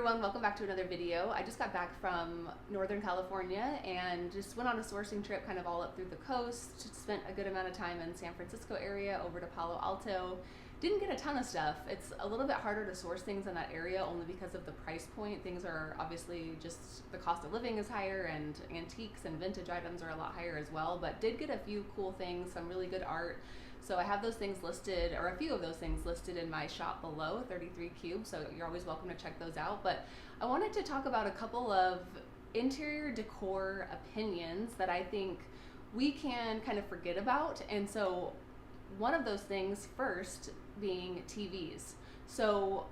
everyone, welcome back to another video. I just got back from Northern California and just went on a sourcing trip kind of all up through the coast. Spent a good amount of time in San Francisco area, over to Palo Alto. Didn't get a ton of stuff. It's a little bit harder to source things in that area only because of the price point. Things are obviously just, the cost of living is higher, and antiques and vintage items are a lot higher as well, but did get a few cool things, some really good art. So I have those things listed, or a few of those things listed in my shop below, 33 Cube, so you're always welcome to check those out. But I wanted to talk about a couple of interior decor opinions that I think we can kind of forget about. And so one of those things first being TVs. So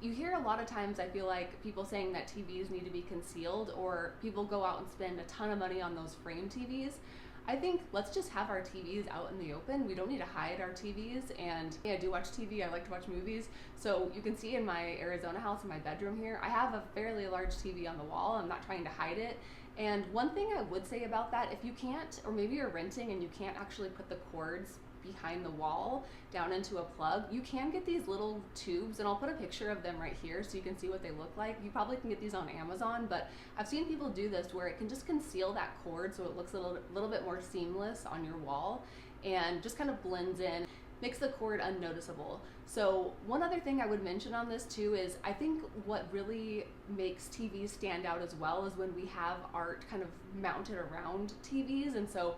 you hear a lot of times, I feel like, people saying that TVs need to be concealed, or people go out and spend a ton of money on those frame TVs. I think let's just have our TVs out in the open. We don't need to hide our TVs. And yeah, I do watch TV. I like to watch movies. So you can see in my Arizona house, in my bedroom here, I have a fairly large TV on the wall. I'm not trying to hide it. And one thing I would say about that, if you can't, or maybe you're renting and you can't actually put the cords behind the wall down into a plug, you can get these little tubes, and I'll put a picture of them right here so you can see what they look like. You probably can get these on Amazon, but I've seen people do this where it can just conceal that cord so it looks a little bit more seamless on your wall and just kind of blends in, makes the cord unnoticeable. So one other thing I would mention on this too is I think what really makes TVs stand out as well is when we have art kind of mounted around TVs. And so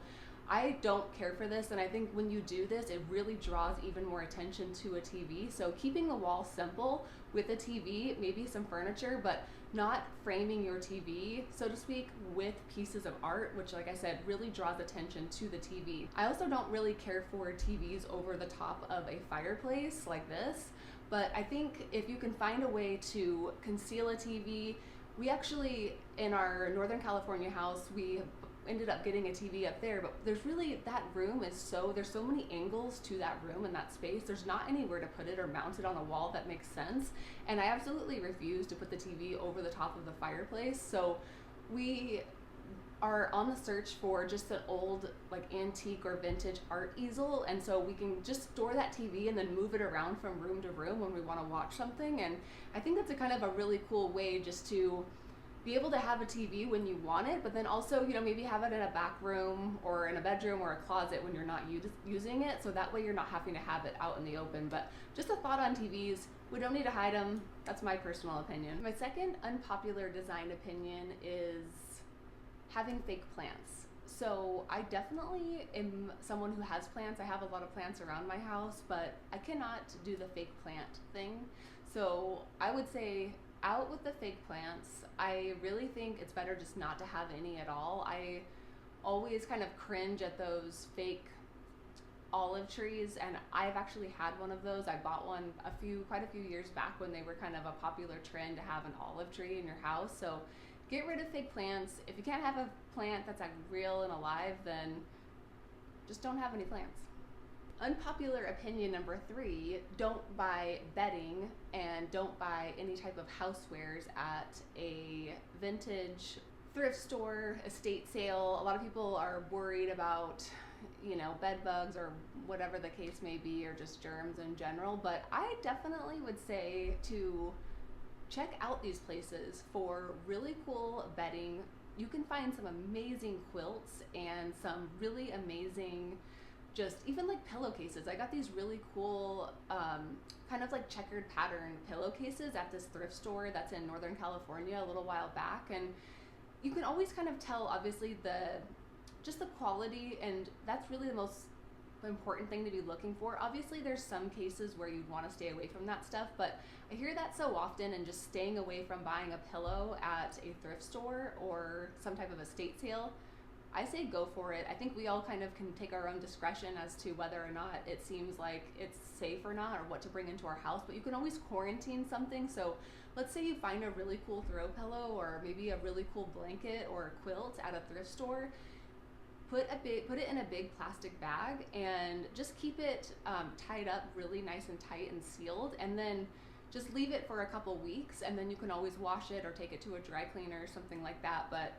I don't care for this, and I think when you do this, it really draws even more attention to a TV. So keeping the wall simple with a TV, maybe some furniture, but not framing your TV, so to speak, with pieces of art, which, like I said, really draws attention to the TV. I also don't really care for TVs over the top of a fireplace like this, but I think if you can find a way to conceal a TV, we actually, in our Northern California house, we ended up getting a TV up there, but there's really, that room is there's so many angles to that room and that space. There's not anywhere to put it or mount it on a wall that makes sense. And I absolutely refuse to put the TV over the top of the fireplace. So we are on the search for just an old, like, antique or vintage art easel, and so we can just store that TV and then move it around from room to room when we want to watch something. And I think that's a kind of a really cool way just to be able to have a TV when you want it, but then also, you know, maybe have it in a back room or in a bedroom or a closet when you're not using it, so that way you're not having to have it out in the open. But just a thought on TVs, we don't need to hide them. That's my personal opinion. My second unpopular design opinion is having fake plants. So I definitely am someone who has plants. I have a lot of plants around my house, but I cannot do the fake plant thing. So I would say out with the fake plants. I really think it's better just not to have any at all. I always kind of cringe at those fake olive trees, and I've actually had one of those. I bought one quite a few years back when they were kind of a popular trend to have an olive tree in your house. So get rid of fake plants. If you can't have a plant that's like real and alive, then just don't have any plants. Unpopular opinion number 3, don't buy bedding and don't buy any type of housewares at a vintage thrift store, estate sale. A lot of people are worried about, you know, bed bugs or whatever the case may be, or just germs in general, but I definitely would say to check out these places for really cool bedding. You can find some amazing quilts and some really amazing, just even like pillowcases. I got these really cool kind of like checkered pattern pillowcases at this thrift store that's in Northern California a little while back, and you can always kind of tell, obviously, just the quality, and that's really the most important thing to be looking for. Obviously there's some cases where you'd want to stay away from that stuff, but I hear that so often, and just staying away from buying a pillow at a thrift store or some type of estate sale, I say go for it. I think we all kind of can take our own discretion as to whether or not it seems like it's safe or not, or what to bring into our house, but you can always quarantine something. So let's say you find a really cool throw pillow, or maybe a really cool blanket or a quilt at a thrift store. Put it in a big plastic bag and just keep it tied up really nice and tight and sealed, and then just leave it for a couple weeks, and then you can always wash it or take it to a dry cleaner or something like that. But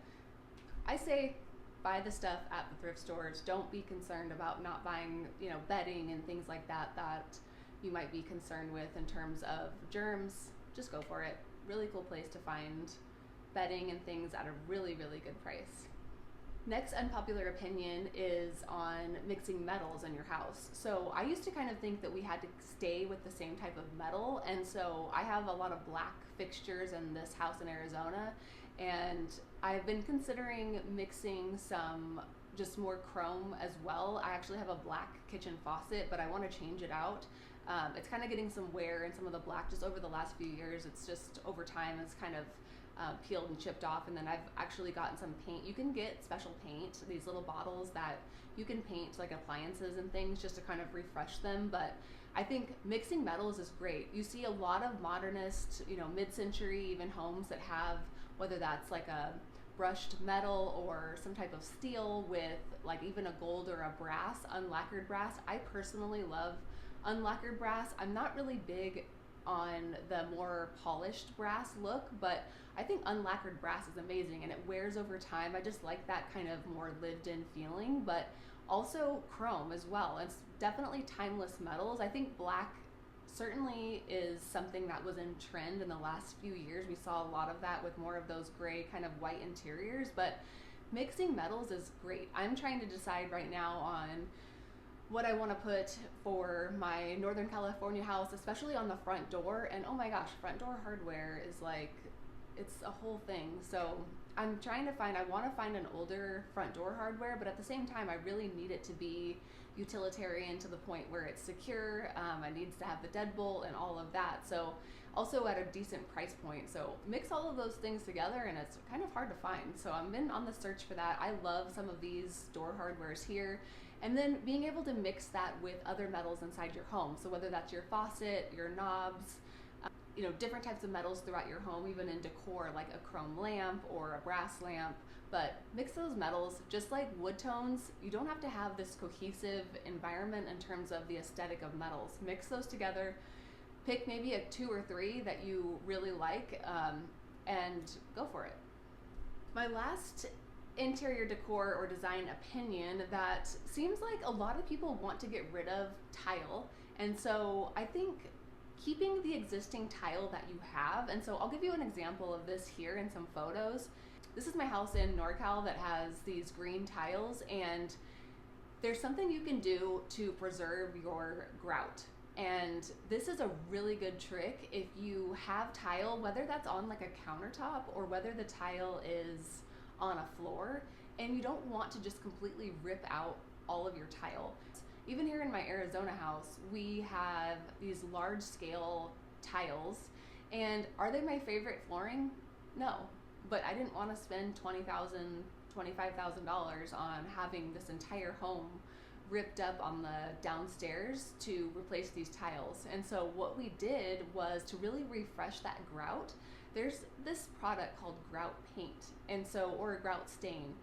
I say buy the stuff at the thrift stores. Don't be concerned about not buying, you know, bedding and things like that that you might be concerned with in terms of germs. Just go for it. really cool place to find bedding and things at a really, really good price. Next unpopular opinion is on mixing metals in your house. So I used to kind of think that we had to stay with the same type of metal, and so I have a lot of black fixtures in this house in Arizona, and I've been considering mixing some just more chrome as well. I actually have a black kitchen faucet, but I want to change it out. It's kind of getting some wear in some of the black just over the last few years. It's just over time it's kind of peeled and chipped off, and then I've actually gotten some paint. You can get special paint, these little bottles that you can paint like appliances and things just to kind of refresh them. But I think mixing metals is great. You see a lot of modernist, mid-century even homes that have, whether that's like a brushed metal or some type of steel with like even a gold or a brass, unlacquered brass. I personally love unlacquered brass. I'm not really big on the more polished brass look, but I think unlacquered brass is amazing and it wears over time. I just like that kind of more lived in feeling, but also chrome as well. It's definitely timeless metals. I think black certainly is something that was in trend in the last few years. We saw a lot of that with more of those gray kind of white interiors, but mixing metals is great. I'm trying to decide right now on what I want to put for my Northern California house, especially on the front door. And oh my gosh, front door hardware is like, it's a whole thing. So I'm trying to I want to find an older front door hardware, but at the same time, I really need it to be utilitarian to the point where it's secure. It needs to have the deadbolt and all of that. So also at a decent price point. So mix all of those things together and it's kind of hard to find. So I've been on the search for that. I love some of these door hardwares here. And then being able to mix that with other metals inside your home. So whether that's your faucet, your knobs, different types of metals throughout your home, even in decor, like a chrome lamp or a brass lamp. But mix those metals, just like wood tones. You don't have to have this cohesive environment in terms of the aesthetic of metals. Mix those together, pick maybe a 2 or 3 that you really like, and go for it. My last interior decor or design opinion that seems like a lot of people want to get rid of tile, and so I think keeping the existing tile that you have, and so I'll give you an example of this here in some photos. This is my house in NorCal that has these green tiles, and there's something you can do to preserve your grout. And this is a really good trick if you have tile, whether that's on like a countertop or whether the tile is on a floor, and you don't want to just completely rip out all of your tile. Even here in my Arizona house, we have these large scale tiles, and are they my favorite flooring? No, but I didn't want to spend $20,000, $25,000 on having this entire home ripped up on the downstairs to replace these tiles. And so what we did was to really refresh that grout. There's this product called grout paint, and so, or a grout stain.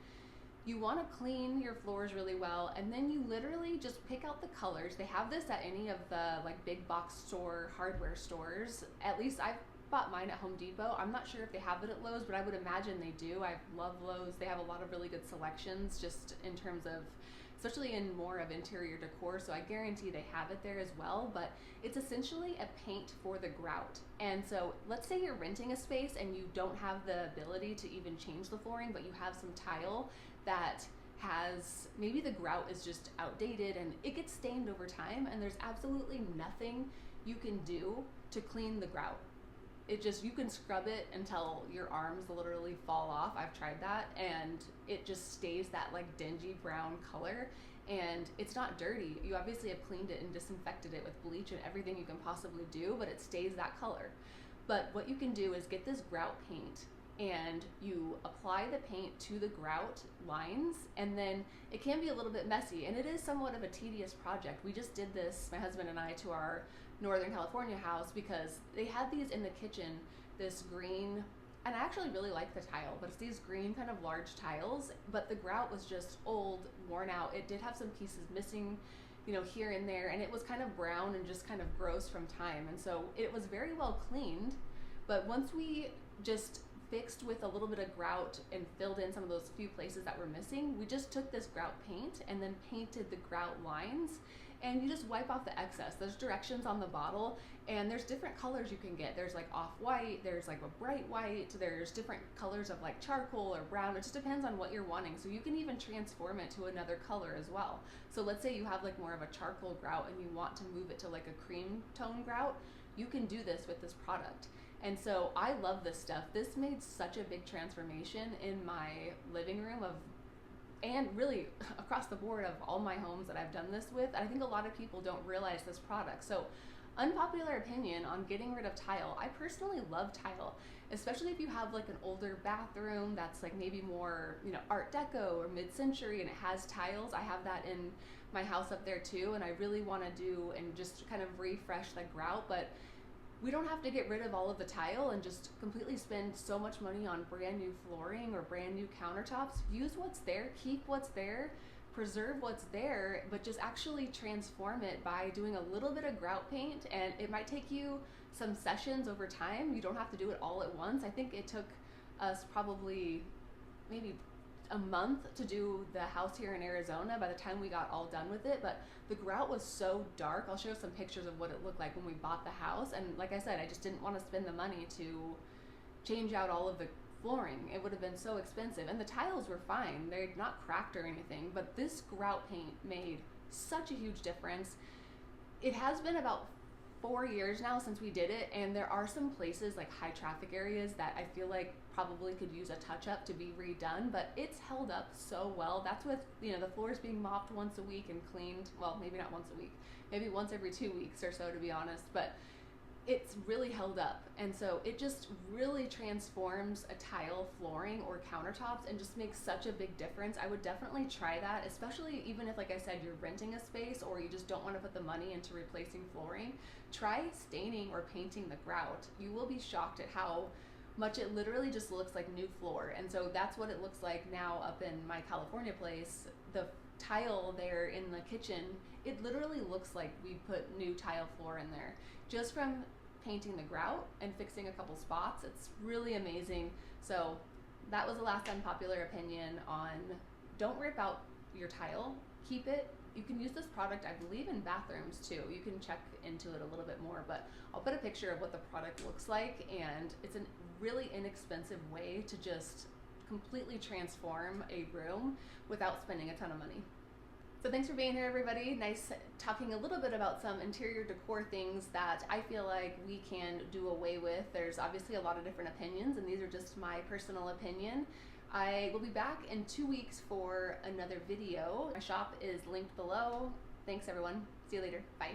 You want to clean your floors really well, and then you literally just pick out the colors. They have this at any of the like big box store hardware stores. At least I've bought mine at Home Depot. I'm not sure if they have it at Lowe's, but I would imagine they do. I love Lowe's. They have a lot of really good selections just in terms of, especially in more of interior decor, so I guarantee they have it there as well. But it's essentially a paint for the grout. And so let's say you're renting a space and you don't have the ability to even change the flooring, but you have some tile that has, maybe the grout is just outdated and it gets stained over time, and there's absolutely nothing you can do to clean the grout. It just, you can scrub it until your arms literally fall off. I've tried that, and it just stays that like dingy brown color, and it's not dirty. You obviously have cleaned it and disinfected it with bleach and everything you can possibly do, but it stays that color. But what you can do is get this grout paint, and you apply the paint to the grout lines, and then it can be a little bit messy, and it is somewhat of a tedious project. We just did this, my husband and I, to our Northern California house because they had these in the kitchen, this green, and I actually really like the tile, but it's these green kind of large tiles, but the grout was just old, worn out. It did have some pieces missing, here and there, and it was kind of brown and just kind of gross from time, and so it was very well cleaned. But once we just fixed with a little bit of grout and filled in some of those few places that were missing, we just took this grout paint and then painted the grout lines, and you just wipe off the excess. There's directions on the bottle, and there's different colors you can get. There's like off-white, there's like a bright white, there's different colors of like charcoal or brown. It just depends on what you're wanting. So you can even transform it to another color as well. So let's say you have like more of a charcoal grout and you want to move it to like a cream tone grout, you can do this with this product. And so I love this stuff. This made such a big transformation in my living room and really across the board of all my homes that I've done this with. I think a lot of people don't realize this product. So unpopular opinion on getting rid of tile. I personally love tile, especially if you have like an older bathroom that's like maybe more, Art Deco or mid-century and it has tiles. I have that in my house up there too, and I really want to do and just kind of refresh the grout, but we don't have to get rid of all of the tile and just completely spend so much money on brand new flooring or brand new countertops. Use what's there, keep what's there, preserve what's there, but just actually transform it by doing a little bit of grout paint. And it might take you some sessions over time. You don't have to do it all at once. I think it took us probably maybe a month to do the house here in Arizona by the time we got all done with it, but the grout was so dark. I'll show some pictures of what it looked like when we bought the house, and like I said, I just didn't want to spend the money to change out all of the flooring. It would have been so expensive, and the tiles were fine. They're not cracked or anything, but this grout paint made such a huge difference. It has been about 4 years now since we did it, and there are some places like high traffic areas that I feel like probably could use a touch up to be redone, but it's held up so well. That's with the floors being mopped once a week and cleaned. Well, maybe not once a week, maybe once every 2 weeks or so, to be honest, but it's really held up. And so it just really transforms a tile flooring or countertops and just makes such a big difference. I would definitely try that, especially even if, like I said, you're renting a space or you just don't want to put the money into replacing flooring. Try staining or painting the grout. You will be shocked at how much it literally just looks like new floor. And so that's what it looks like now up in my California place. The tile there in the kitchen, it literally looks like we put new tile floor in there just from painting the grout and fixing a couple spots. It's really amazing. So that was the last unpopular opinion on don't rip out your tile, keep it. You can use this product, I believe, in bathrooms too. You can check into it a little bit more, but I'll put a picture of what the product looks like, and it's a really inexpensive way to just completely transform a room without spending a ton of money. So thanks for being here, everybody. Nice talking a little bit about some interior decor things that I feel like we can do away with. There's obviously a lot of different opinions, and these are just my personal opinion. I will be back in 2 weeks for another video. My shop is linked below. Thanks, everyone. See you later. Bye.